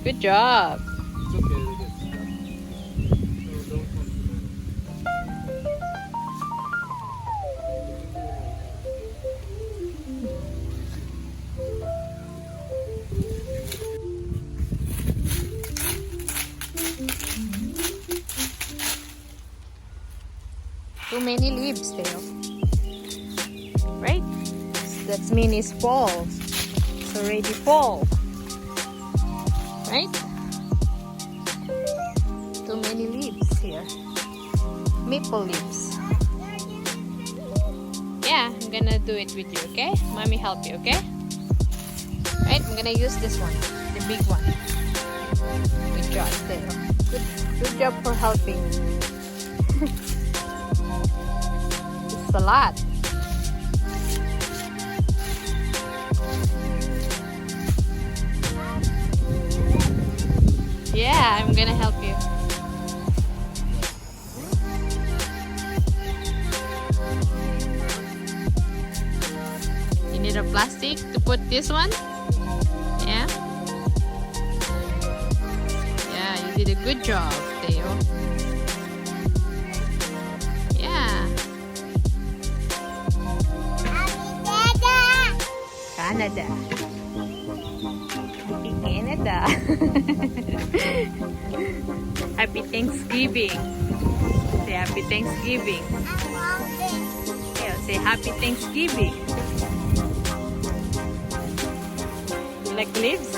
Good job. It's okay to get stuck. So don't come to me. Too many leaves, Theo. Right? That means it's fall. It's already fall. Right? Too many leaves here. Maple leaves. Yeah, I'm gonna do it with you, okay? Mommy help you, okay? Right? I'm gonna use this one. The big one. Good job, Theo. Good job for helping. It's a lot. Yeah, I'm gonna help you. You need a plastic to put this one? Yeah? Yeah, you did a good job, Theo. Yeah. Canada. Happy Canada. Happy Thanksgiving. Say Happy Thanksgiving. Yeah, say Happy Thanksgiving. You like leaves?